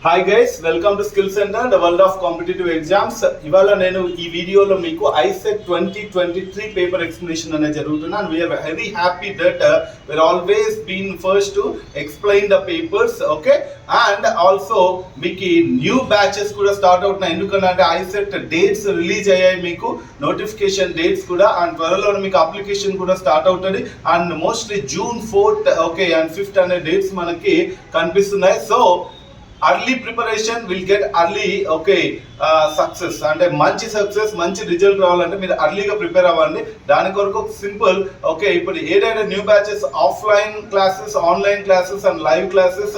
Hi guys, welcome to skill centre the world of competitive exams. ఇవాళ నేను ఈ వీడియోలో మీకు ఐసెట్ 2023 పేపర్ ఎక్స్ప్లెనేషన్ అనేది జరుగుతుంది. And we are very happy that we are always been first to explain the papers. Okay, and also మీకు new batches కూడా start అవుతున్నాయి. ఎందుకంటే ఐసెట్ డేట్స్ రిలీజ్ అయ్యాయి, మీకు నోటిఫికేషన్ డేట్స్ కూడా. అండ్ త్వరలో మీకు అప్లికేషన్ కూడా స్టార్ట్ అవుతుంది. And mostly June 4th okay and 5th అనే డేట్స్ మనకి కనిపిస్తున్నాయి. So early preparation will get early okay success. అంటే మంచి సక్సెస్, మంచి రిజల్ట్ రావాలంటే మీరు అర్లీగా ప్రిపేర్ అవ్వండి. దాని కొరకు సింపుల్ ఓకే, ఇప్పుడు ఏదైనా new batches, offline classes, online classes and live classes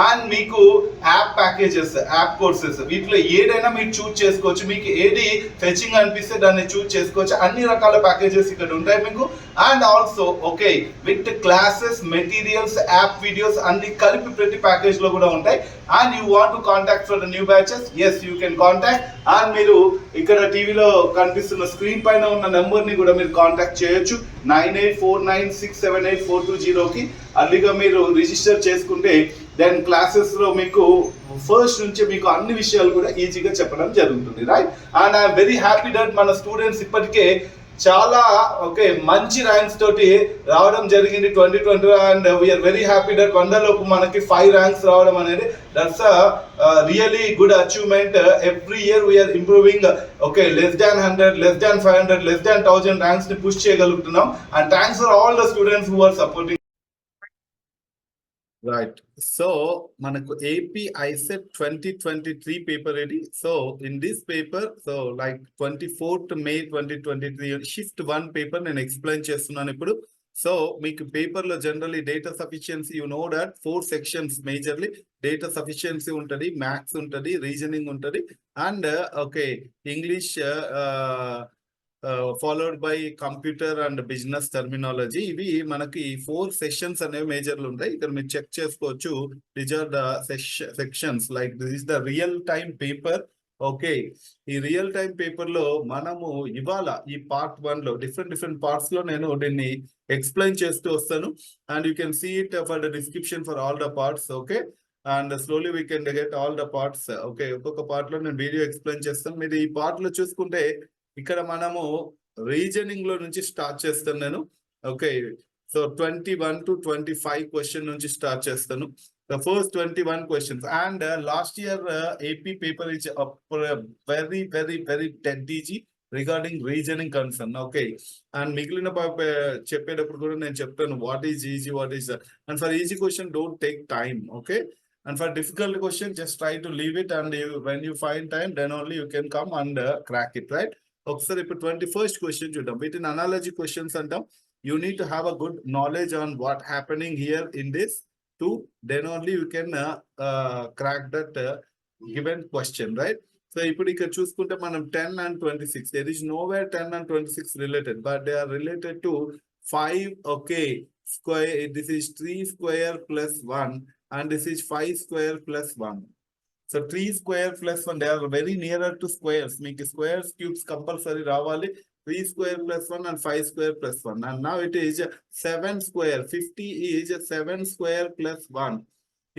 and మీకు యాప్ ప్యాకేజెస్, యాప్ కోర్సెస్, వీటిలో ఏదైనా మీరు చూస్ చేసుకోవచ్చు. మీకు ఏది ఫెచింగ్ అనిపిస్తే దాన్ని చూస్ చేసుకోవచ్చు. అన్ని రకాల ప్యాకేజెస్ ఇక్కడ ఉంటాయి మీకు. And also okay with classes, materials, app videos అన్ని కలిపి ప్రతి ప్యాకేజ్ లో కూడా ఉంటాయి. And you want to contact for the new batches, yes you can contact. And మీరు ఇక్కడ టీవీలో కనిపిస్తున్న స్క్రీన్ పైన ఉన్న నెంబర్ ని కూడా మీరు కాంటాక్ట్ చేయొచ్చు. 9849678420కి అర్లీగా మీరు రిజిస్టర్ చేసుకుంటే దెన్ క్లాసెస్ లో మీకు ఫస్ట్ నుంచి మీకు అన్ని విషయాలు కూడా ఈజీగా చెప్పడం జరుగుతుంది, right? And I'm very happy that మన స్టూడెంట్స్ ఇప్పటికే చాలా ఓకే మంచి ర్యాంక్స్ తోటి రావడం జరిగింది 2020. And we are very happy that 100లోపు మనకి 5 ర్యాంక్స్ రావడం అనేది that's really good achievement. Every year we are improving. Okay, less than 100, less than 500, less than 1000 ranks ని పుష్ చేయగలుగుతున్నాం. And thanks for all the students who are supporting. Right, so మనకు AP ICET 2023 paper ఇది. So in this paper, so like 24th May 2023 shift 1 paper నేను explain చేస్తున్నాను ఇప్పుడు. So మీకు paper లో generally data sufficiency, you know that 4 sections majorly. Data sufficiency ఉంటుంది, maths ఉంటుంది, reasoning ఉంటుంది, and okay English followed by computer and business terminology. ఇవి మనకి 4 సెషన్స్ అనేవి మేజర్లు ఉంటాయి. ఇక్కడ మీరు చెక్ చేసుకోవచ్చు. These are the sections, like this is the real time paper. Okay, ఈ రియల్ టైమ్ పేపర్ లో మనము ఇవాళ ఈ పార్ట్ 1 లో డిఫరెంట్ పార్ట్స్ లో నేను దీన్ని ఎక్స్ప్లెయిన్ చేస్తూ వస్తాను. And you can see it for the description for all the parts. Okay, and slowly we can get all the parts. Okay, ఒక్కొక్క పార్ట్ లో నేను వీడియో ఎక్స్ప్లెయిన్ చేస్తాను. మీరు ఈ పార్ట్ లో చూసుకుంటే ఇక్కడ మనము రీజనింగ్ లో నుంచి స్టార్ట్ చేస్తాను నేను. ఓకే, సో 21 to 25 క్వశ్చన్ నుంచి స్టార్ట్ చేస్తాను. The first 21 questions. And last year AP paper is very very very dead easy regarding reasoning concern. Okay, and మిగిలిన చెప్పేటప్పుడు కూడా నేను చెప్తాను what is easy, what is. And for easy question don't take time. Okay, and for difficult question just try to leave it, and when you find time then only you can come and crack it, right? ఒకసారి ఇప్పుడు 21st question చూద్దాం. వీటిని analogy questions అంటాం. You need to have a good knowledge on what happening here in this too, then only you can crack that given question, right? So ఇప్పుడు ఇక్కడ చూసుకుంటే మనం 10 and 26, there is nowhere 10 and 26 related, but they are related to 5. Okay, square, this is 3 square plus 1 and this is 5 square plus 1. So 3 square plus 1, they are very nearer to squares. Make squares, cubes compulsory ravali. 3 square plus 1 and 5 square plus 1. And now it is 7 square. 50 is 7 square plus 1.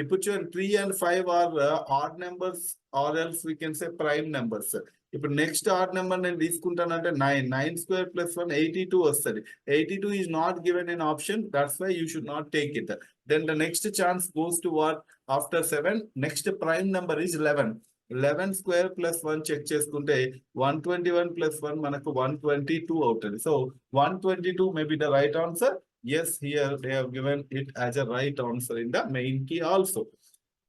If you 3 and 5 are odd numbers, or else we can say prime numbers. ఇప్పుడు next odd number నేను తీసుకుంటానంటే 9 square plus 1 82 వస్తుంది. 82 is not given in option, that's why you should not take it. Then the next chance goes to what after 7. Next prime number is 11. 11 square plus 1 check చేసుకుంటే 121 plus 1 మనకు 122 అవుతుంది. So 122 may be the right answer. Yes, here they have given it as a right answer in the main key also.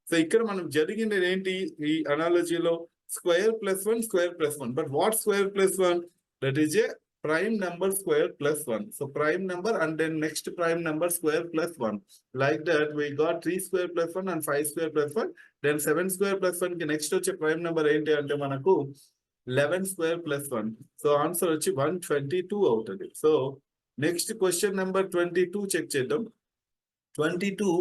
So ఇక్కడ మనం జరిగింది ఏంటి ఈ అనాలజీలో? square plus 1, square plus 1. But what square plus 1? That is a prime number square plus 1. So prime number and then next prime number square plus 1. Like that we got 3 square plus 1 and 5 square plus 1. Then 7 square plus 1 ki next వచ్చే prime number ఏంటి అంటే మనకు 11 square plus 1. So answer వచ్చి 122 అవుతుంది. So next question number 22 check చేద్దాం. 22,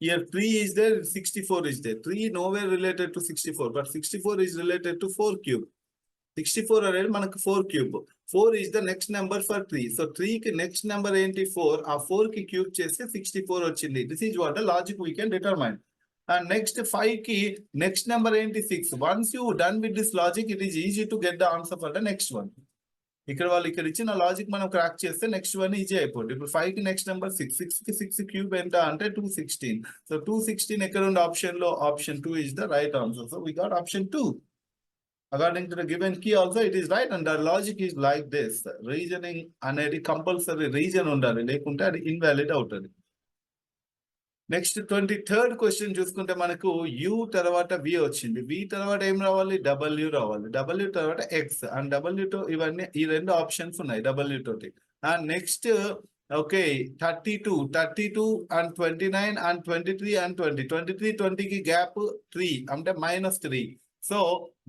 here 3 is there, 64 is there. 3 nowhere related to 64, but 64 is related to 4 cube. 64 అనేది మనకు 4 cube. 4 is the next number for 3. So 3 కి next number ఏంటి 4. ఆ 4 కి cube చేస్తే 64 వచ్చింది. This is what the logic we can determine. And next 5 కి next number ఏంటి 6. Once you done with this logic, it is easy to get the answer for the next one. ఇక్కడ వాళ్ళు ఇక్కడ ఇచ్చిన లాజిక్ మనం crack చేస్తే next one easy అయిపోతుంది. ఇప్పుడు 5 కి నెక్స్ట్ నెంబర్ 6, 6 కి 6 క్యూబ్ ఎంత అంటే 216. సో 216 ఎక్కడ ఉంది ఆప్షన్ లో? Option 2 is the right answer. So we got option 2. According to the given key also it is right, and the logic is like this. Reasoning అనేది కంపల్సరీ రీజన్ ఉండాలి, లేకుంటే అది ఇన్వాలిడ్ అవుతుంది. నెక్స్ట్ 23rd క్వశ్చన్ చూసుకుంటే మనకు u తర్వాత v వచ్చింది. v తర్వాత ఏం రావాలి? w రావాలి. w తర్వాత x, అండ్ w తో ఇవన్నీ ఈ రెండు ఆప్షన్స్ ఉన్నాయి w తోటి. And next okay 32 and 29 and 23 and 20 కి గ్యాప్ 3 అంటే -3. So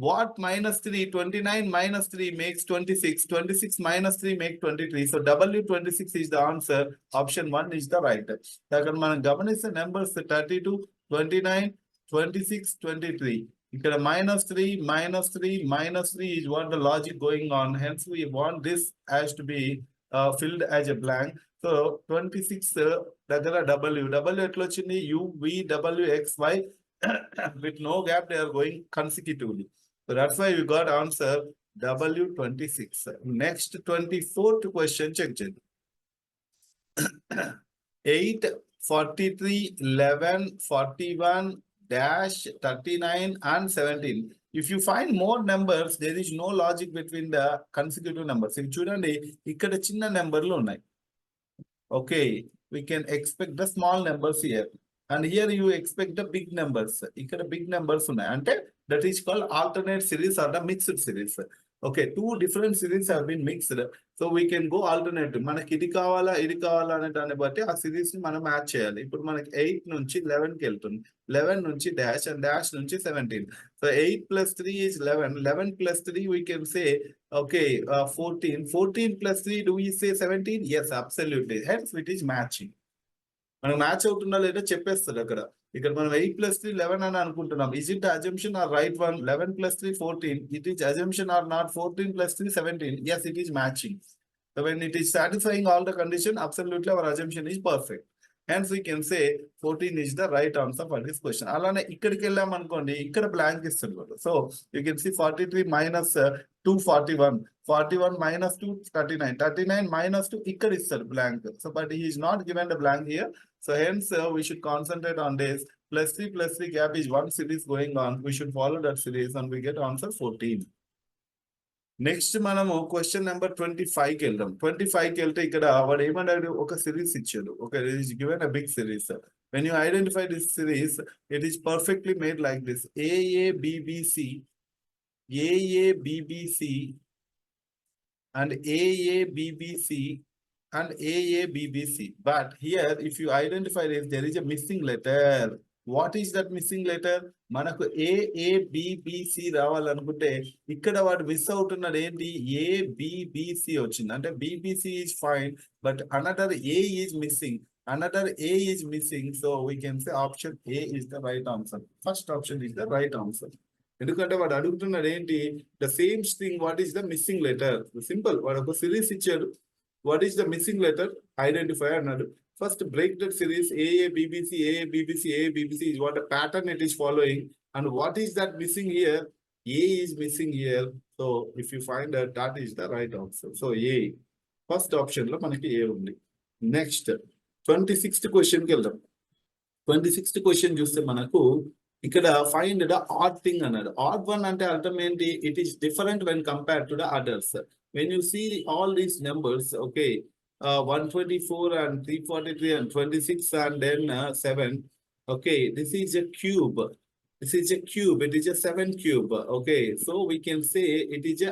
what -3? 29 - 3 makes 26. 26 - 3 make 23. So W26 is the answer. Option 1 is the right. Then మనం గమనిస్తే numbers 32, 29, 26, 23. ఇక్కడ -3, -3 is what the logic going on. Hence we want this as to be filled as a blank. So 26 దగ్గర W ఎట్లా వచ్చింది? U, V, W, X, Y. With no gap, they are going consecutively. So that's why we got answer W26. Next 24th question, check. 8, 43, 11, 41, dash, 39 and 17. If you find more numbers, there is no logic between the consecutive numbers. If చూడండి ఇక్కడ చిన్న నెంబర్లు ఉన్నాయి. Okay, we can expect the small numbers here. And here you expect the big numbers. ఇక్కడ big numbers ఉన్నాయి. అంటే that is called alternate series or the mixed series. Okay, two different series have been mixed. So we can go alternative. మనకి ఇది కావాలా అనే దాన్ని బట్టి ఆ సిరీస్ ని మనం మ్యాచ్ చేయాలి. ఇప్పుడు మనకి 8 నుంచి 11 కి వెళ్తుంది. 11 నుంచి డాష్ అండ్ డాష్ నుంచి 17. So 8 plus 3 is 11. 11 plus 3 we can say okay 14. 14 plus 3 do we say 17? Yes, absolutely. Hence it is matching. మనకు మ్యాచ్ అవుతుందా లేదా చెప్పేస్తుంది అక్కడ. ఇక్కడ మనం 8 + 3 11 అని అనుకుంటున్నాం. Is it the assumption or right one? 11 + 3 14. It is assumption or not? 14 + 3 17. Yes, it is matching. So when it is satisfying all the condition, absolutely our assumption is perfect. Hence we can say 14 is the right answer for this question. అలానే ఇక్కడికి వెళ్ళాం అనుకోండి, ఇక్కడ blank ఇస్తుంది. So you can see 43 minus 2 41. 41 minus 2 39. 39 minus 2 ఇక్కడ ఇస్తారు blank. So but he is not given the blank here. So hence we should concentrate on this. +3 gap is one series going on. We should follow that series and we get answer 14. Next మనము question number 25 కి వెళ్దాం. 25 కి వెళ్తే ఇక్కడ వాడు ఏమన్నాడు? ఒక series ఇచ్చాడు. Okay, it is given a big series. When you identify this series, it is perfectly made like this. AABBC and AABBC and AABBC. But here if you identify this, there is a missing letter. What is that missing letter? మనకు AABBC రావాలనుకుంటే ఇక్కడ వాడు miss అవుతున్నాడు ఏంటి? ABBC వచ్చింది. అంటే BBC is fine, but another A is missing. So we can say option A is the right answer. First option is the right answer. ఎందుకంటే వాడు అడుగుతున్నాడు ఏంటి? The same thing, what is the missing letter? Simple. వాడు ఒక series ఇచ్చాడు. What is the missing letter? Identify అన్నాడు. First break that series. AABBC is what a pattern it is following. And what is that missing here? A is missing here. So if you find that is the right answer. So A. First option lo manaki A undi. Next 26th question ki veldam. 26th question చూస్తే మనకు ఇక్కడ find the odd thing అన్నాడు. Odd one అంటే అర్థం ఏంటి? It is different when compared to the others. When you see all these numbers, okay, 124 and 343 and 26 and then 7. Okay, this is a cube. It is a 7 cube. Okay, so we can say it is a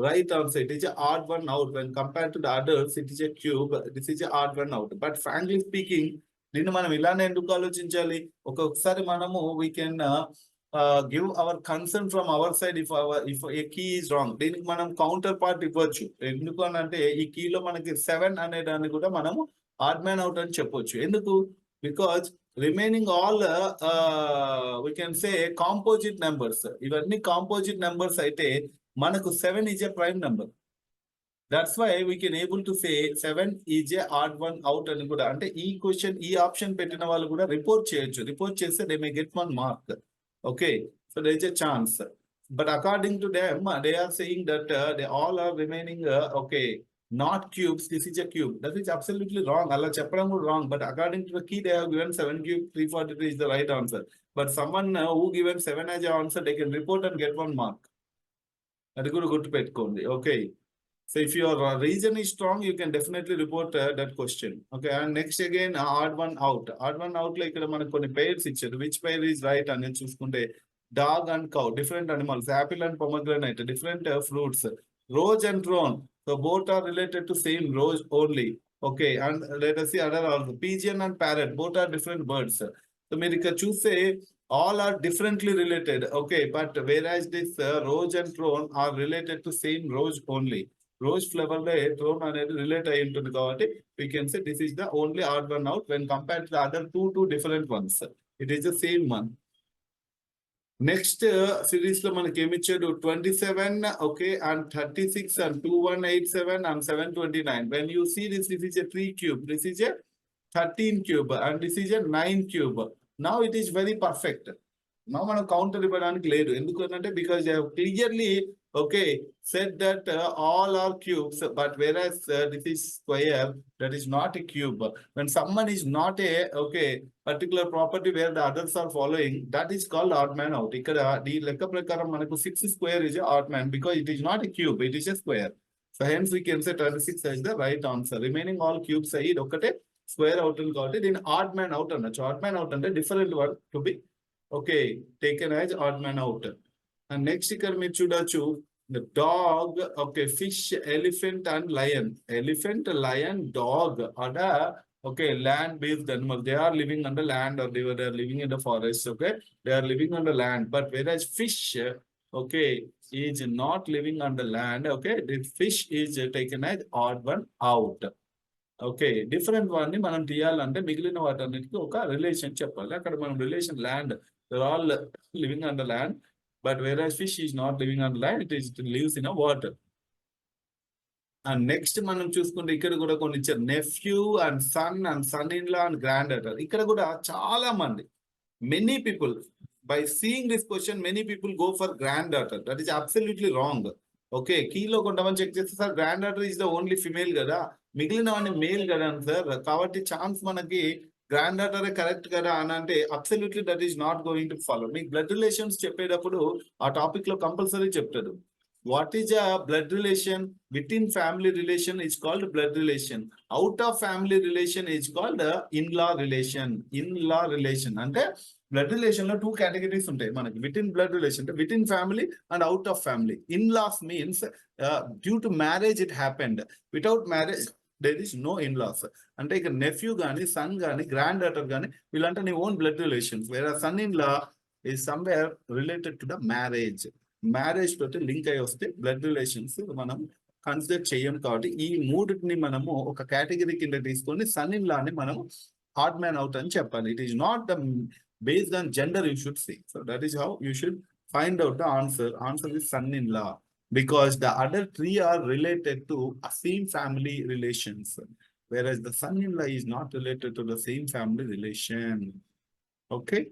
right answer. It is a odd one out when compared to the others. It is a cube. This is a odd one out. But frankly speaking, దీన్ని మనం ఇలానే ఎందుకు ఆలోచించాలి? ఒక్కొక్కసారి మనము we can give our concern from our side if a key is wrong. దీనికి మనం counter part ఇవ్వచ్చు. ఎందుకు అని అంటే ఈ కీలో మనకి 7 అనే దాన్ని కూడా మనము ఆడ్ మ్యాన్ అవుట్ అని చెప్పొచ్చు. ఎందుకు? Because remaining all we can say composite numbers. ఇవన్నీ కాంపోజిట్ నెంబర్స్ అయితే మనకు 7 is a prime number. That's why we can able to say 7 is a odd one out అని కూడా అంటే ఈ క్వశ్చన్ ఈ ఆప్షన్ పెట్టిన వాళ్ళు కూడా రిపోర్ట్ చేయొచ్చు. రిపోర్ట్ చేస్తే they may get 1 mark. Okay, so there is a chance. But according to them, they are saying that they all are remaining okay, not cubes. This is a cube. That is absolutely wrong. అలా చెప్పడం కూడా wrong. But according to the key, they have given 7 cube 343 is the right answer. But someone who given 7 as an answer, they can report and get 1 mark. అది కూడా గుర్తుపెట్టుకోండి. Okay, so if your reason is strong, you can definitely report that question. Okay, and next again, odd one out. Odd one out like మనకు కొన్ని pairs ఇచ్చారు. Which pair is right అని చూసుకుంటే dog and cow, different animals. Apple and pomegranate, different fruits. Rose and drone, so both are related to same rose only. Okay, and let us see other also. Pigeon and parrot, both are different birds. So మీరు ఇక్కడ చూస్తే all are differently related. Okay, but whereas this rose and drone are related to same rose only. Rose flavour లో drone అనేది relate అయి ఉంటుంది కాబట్టి we can say this is the only odd one out when compared to the other two different ones. It is the same one. Next series లో మనకి ఏమి ఇచ్చాడు 27, okay, and 36 and 2187 and 729. When you see this is a 3 cube, this is a 13 cube and this is a 9 cube. Now it is very perfect. Now మనం counter ఇవ్వడానికి లేదు. ఎందుకంటే because they have clearly okay said that all are cubes, but whereas this is square, that is not a cube. When someone is not a okay particular property where the others are following, that is called odd man out. ఇక్కడ ఈ లెక్క ప్రకారం మనకు 6 square is a odd man because it is not a cube, it is a square. So hence we can say 36 is the right answer. Remaining all cubes side ఒకటే square అవుతుంది కాబట్టి దీని odd man out అనొచ్చు. odd man out అంటే different one to be okay taken as odd man out. And next ఇక్కడ మీరు చూడొచ్చు the dog, okay, fish, elephant and lion. Elephant, lion, dog are the okay land based animals. They are living on the land or they are living in the forest. Okay, they are living on the land. But whereas fish, okay, is not living on the land. Okay, the fish is taken as odd one out. Okay, different వాడిని మనం తీయాలంటే మిగిలిన వాటన్నిటికీ ఒక relation చెప్పాలి. అక్కడ మనం relation land, all living on the land, but whereas fish is not living on land, it lives in a water. And next మనం చూసుకుంటే ఇక్కడ కూడా కొన్ని ఇచ్చారు nephew and son in law and granddaughter. ఇక్కడ కూడా చాలా మంది many people by seeing this question many people go for granddaughter. That is absolutely wrong. Okay, కీలో కొంతమంది చెక్ చేస్తే sir granddaughter is the only female కదా, మిగిలిన వాడిని మేల్ కదా సార్, కాబట్టి ఛాన్స్ మనకి గ్రాండ్ డాటరే కరెక్ట్ కదా అని అంటే absolutely that is not going to follow. మీకు బ్లడ్ రిలేషన్స్ చెప్పేటప్పుడు ఆ టాపిక్ లో కంపల్సరీ చెప్తాడు. What is a blood relation? Within family relation is called blood relation. Out of family relation is called in-law relation. In-law relation అంటే blood relation లో 2 categories ఉంటాయి మనకి. With in blood relation అంటే with in family and out of family. In-laws means due to marriage it happened. Without marriage there is no in-laws. అంటే ఇక nephew గానీ sun గానీ grand daughter గానీ వీళ్ళంటే నీ ఓన్ బ్లడ్ రిలేషన్స్. వేరే son in law is somewhere related to the marriage. Marriage తోటి link అయి వస్తే బ్లడ్ రిలేషన్స్ మనం కన్సిడర్ చేయం. కాబట్టి ఈ మూడిని మనము ఒక కేటగిరీ కింద తీసుకొని సన్ ఇన్ లా ని మనం ఆడ్ మ్యాన్ అవుట్ అని చెప్పాలి. It is not the based on gender you should see. So that is how you should find out the answer. Answer is son in law because the other 3 are related to a same family relations, whereas the son-in-law is not related to the same family relation. Okay.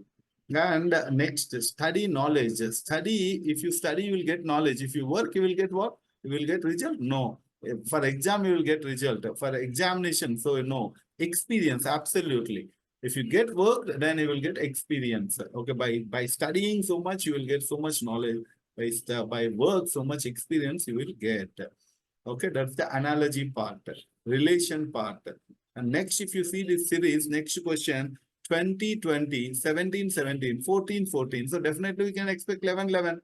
And next, study knowledge. Study, if you study, you will get knowledge. If you work, you will get what? You will get result? No. For exam, you will get result. For examination, so no. Experience, absolutely. If you get work, then you will get experience. Okay, by studying so much, you will get so much knowledge. By work, so much experience you will get. Okay, that's the analogy part, relation part. And next, if you see this series, next question, 2020, 17, 17, 14, 14. So definitely we can expect 11, 11.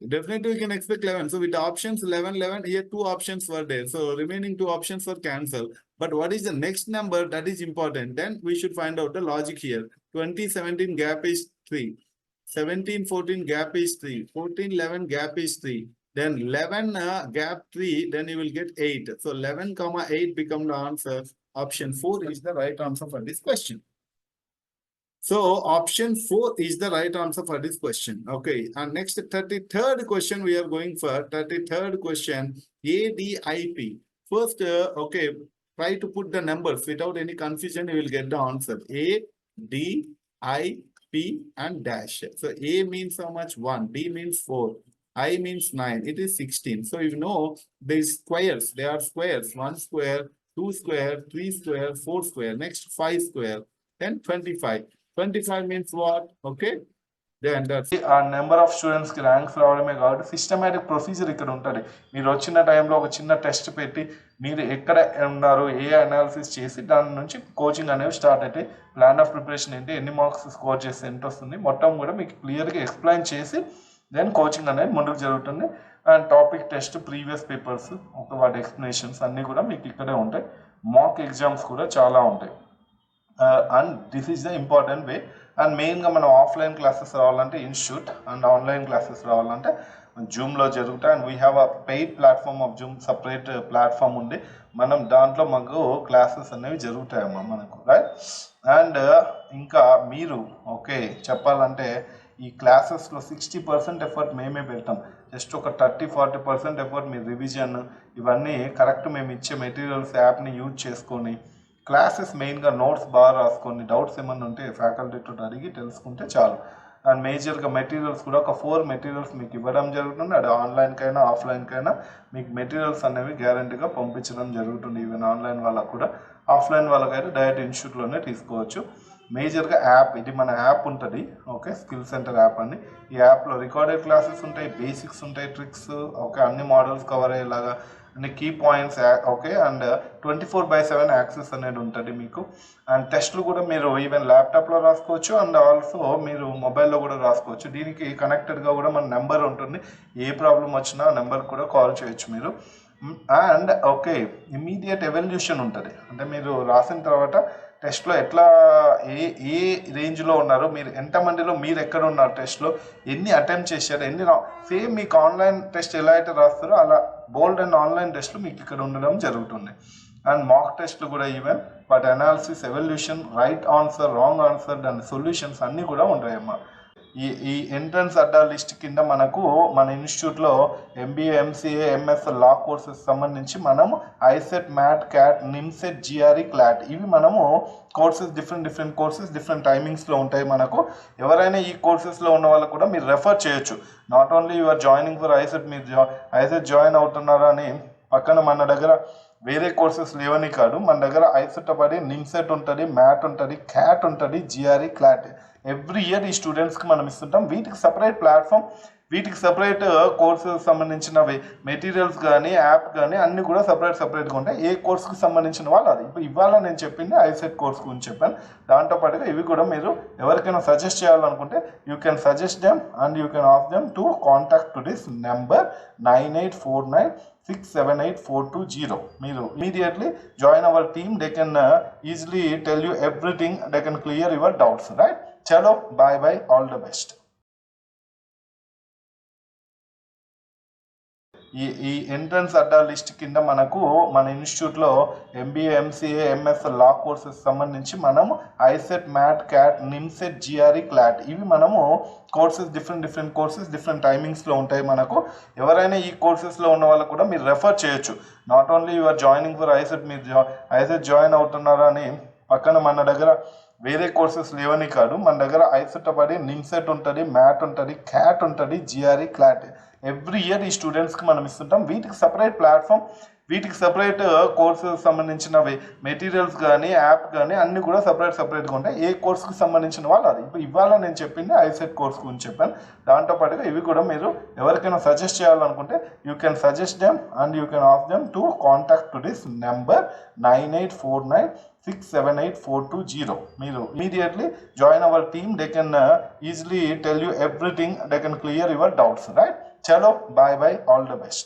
Definitely we can expect 11. So with the options 11, 11, here 2 options were there. So remaining 2 options were cancelled. But what is the next number? That is important. Then we should find out the logic here. 20, 17 gap is 3. 17, 14 gap is 3. 14, 11 gap is 3. Then 11 gap 3, then you will get 8. So 11, 8 become the answer. Option 4 is the right answer for this question. So option 4 is the right answer for this question. Okay, and next 33rd question we are going for. 33rd question, ADIP. First, okay, try to put the numbers without any confusion. You will get the answer. A, D, I, P, and dash. So A means how much? 1. D means 4. I means 9. It is 16. So you know these squares. They are squares. 1 square, 2 square, 3 square, 4 square. Next 5 square. Then 25. 25 means what? Okay. Then that's ఆ number of స్టూడెంట్స్కి ranks రావడమే కాబట్టి systematic procedure ఇక్కడ ఉంటుంది. మీరు వచ్చిన టైంలో ఒక చిన్న టెస్ట్ పెట్టి మీరు ఎక్కడ ఉన్నారు ఏ అనాలిసిస్ చేసి దాని నుంచి కోచింగ్ అనేవి స్టార్ట్ అయితే ప్లాన్ ఆఫ్ ప్రిపరేషన్ ఏంటి, ఎన్ని మార్క్స్ స్కోర్ చేస్తే ఎంత వస్తుంది మొత్తం కూడా మీకు క్లియర్గా ఎక్స్ప్లెయిన్ చేసి దెన్ కోచింగ్ అనేది ముందుకు జరుగుతుంది. And topic test, previous papers, ఒక వాటి ఎక్స్ప్లెనేషన్స్ అన్నీ కూడా మీకు ఇక్కడే ఉంటాయి. మాక్ ఎగ్జామ్స్ కూడా చాలా ఉంటాయి. And this is the important way. And మెయిన్గా మనం ఆఫ్లైన్ క్లాసెస్ రావాలంటే ఇన్స్టిట్యూట్, అండ్ ఆన్లైన్ క్లాసెస్ రావాలంటే జూమ్లో జరుగుతాయి. And we have a paid platform of Zoom, separate platform ఉంది. మనం దాంట్లో మాకు క్లాసెస్ అనేవి జరుగుతాయమ్మా మనకు, రైట్. అండ్ ఇంకా మీరు ఓకే చెప్పాలంటే ఈ క్లాసెస్లో 60% ఎఫర్ట్ మేమే పెడతాం. జస్ట్ ఒక 30-40% ఎఫర్ట్ మీ రివిజన్ ఇవన్నీ కరెక్ట్ మేము ఇచ్చే మెటీరియల్స్ యాప్ని యూజ్ చేసుకొని క్లాసెస్ మెయిన్గా నోట్స్ బాగా రాసుకొని డౌట్స్ ఏమన్నా ఉంటే ఫ్యాకల్టీతో అడిగి తెలుసుకుంటే చాలు. అండ్ మేజర్గా మెటీరియల్స్ కూడా ఒక 4 మెటీరియల్స్ మీకు ఇవ్వడం జరుగుతుంది. అది ఆన్లైన్కైనా ఆఫ్లైన్కైనా మీకు మెటీరియల్స్ అనేవి గ్యారంటీగా పంపించడం జరుగుతుంది. ఈవెన్ ఆన్లైన్ వాళ్ళకు కూడా, ఆఫ్లైన్ వాళ్ళకైతే డైరెక్ట్ ఇన్స్టిట్యూట్లోనే తీసుకోవచ్చు. మేజర్గా యాప్, ఇది మన యాప్ ఉంటుంది ఓకే, స్కిల్ సెంటర్ యాప్ అని. ఈ యాప్లో రికార్డెడ్ క్లాసెస్ ఉంటాయి, బేసిక్స్ ఉంటాయి, ట్రిక్స్ ఓకే, అన్ని మోడల్స్ కవర్ అయ్యేలాగా అన్ని key points okay. And 24/7 access అనేది ఉంటుంది మీకు. అండ్ టెస్ట్లు కూడా మీరు ఈవెన్ ల్యాప్టాప్లో రాసుకోవచ్చు అండ్ ఆల్సో మీరు మొబైల్లో కూడా రాసుకోవచ్చు. దీనికి కనెక్టెడ్గా కూడా మన నెంబర్ ఉంటుంది. ఏ ప్రాబ్లం వచ్చినా ఆ నెంబర్కి కూడా కాల్ చేయొచ్చు మీరు. అండ్ ఓకే, ఇమీడియట్ ఎవల్యూషన్ ఉంటుంది. అంటే మీరు రాసిన తర్వాత టెస్ట్లో ఎట్లా ఏ రేంజ్లో ఉన్నారు, మీరు ఎంతమందిలో మీరు ఎక్కడ ఉన్నారు, టెస్ట్లో ఎన్ని అటెంప్ట్ చేశారు, ఎన్ని సేమ్ మీకు ఆన్లైన్ టెస్ట్ ఎలా అయితే రాస్తారో అలా బోల్డ్ అండ్ ఆన్లైన్ టెస్ట్లు మీకు ఇక్కడ ఉండడం జరుగుతుంది. అండ్ మాక్ టెస్ట్లు కూడా ఈవెన్ వాటి analysis, evolution, right answer, wrong answer and solutions అన్నీ కూడా ఉంటాయమ్మా. ఈ ఎంట్రన్స్ అడ్డా లిస్ట్ కింద మనకు మన ఇన్స్టిట్యూట్లో MBA, MCA, MS law courses సంబంధించి మనము ICET, MAT, CAT, NIMCET, GRE, CLAT ఇవి మనము కోర్సెస్ డిఫరెంట్ కోర్సెస్ డిఫరెంట్ టైమింగ్స్లో ఉంటాయి మనకు. ఎవరైనా ఈ కోర్సెస్లో ఉన్న వాళ్ళకు కూడా మీరు రెఫర్ చేయొచ్చు. Not only your joining for ICET, మీరు ఐసెట్ జాయిన్ అవుతున్నారా అని పక్కన మన దగ్గర వేరే కోర్సెస్ లేవని కాదు, మన దగ్గర ఐసెట్ పడి నిమ్సెట్ ఉంటుంది, మ్యాట్ ఉంటుంది, క్యాట్ ఉంటుంది, GRE, క్లాట్ ఎవ్రీ ఇయర్ ఈ స్టూడెంట్స్కి మనం ఇస్తుంటాం. వీటికి సపరేట్ ప్లాట్ఫామ్, వీటికి సపరేట్ కోర్సెస్ సంబంధించినవి మెటీరియల్స్ కానీ యాప్ కానీ అన్నీ కూడా సపరేట్గా ఉంటాయి. ఏ కోర్స్కి సంబంధించిన వాళ్ళు అది. ఇప్పుడు ఇవాళ నేను చెప్పింది ఐసెట్ కోర్స్ గురించి చెప్పాను. దాంతోపాటుగా ఇవి కూడా మీరు ఎవరికైనా సజెస్ట్ చేయాలనుకుంటే you can suggest them and you can ask them to contact to this number 9849678420. మీరు immediately join our team. They can easily tell you everything. They can clear your doubts, right? Chalo, bye, all the best. ఈ entrance Adda list కింద మనకు మన ఇన్స్టిట్యూట్లో MBA, MCA, MS law courses సంబంధించి మనము ICET, MAT, CAT, NIMCET, GRE, CLAT ఇవి మనము courses different courses different టైమింగ్స్లో ఉంటాయి మనకు. ఎవరైనా ఈ కోర్సెస్లో ఉన్న వాళ్ళకు కూడా మీరు రెఫర్ చేయొచ్చు. Not only your joining for ICET, మీరు ఐసెట్ జాయిన్ అవుతున్నారా అని పక్కన మన దగ్గర వేరే కోర్సెస్ లేవని కాదు, మన దగ్గర ఐసెట్ పడి నిమ్సెట్ ఉంటుంది, మ్యాట్ ఉంటుంది, క్యాట్ ఉంటుంది, GRE, క్లాట్ ఎవ్రీ ఇయర్ ఈ స్టూడెంట్స్కి మనం ఇస్తుంటాం. వీటికి సపరేట్ ప్లాట్ఫామ్, వీటికి సపరేట్ కోర్సెస్ సంబంధించినవి మెటీరియల్స్ కానీ యాప్ కానీ అన్నీ కూడా సపరేట్గా ఉంటాయి. ఏ కోర్స్కి సంబంధించిన వాళ్ళు అది. ఇప్పుడు ఇవాళ నేను చెప్పింది ఐసెట్ కోర్స్ గురించి చెప్పాను. దాంతోపాటుగా ఇవి కూడా మీరు ఎవరికైనా సజెస్ట్ చేయాలనుకుంటే you can suggest them and you can ask them to contact to this number 9849678420. మీరు immediately join our team. They can easily tell you everything. They can clear your doubts, right? Chalo, bye, all the best.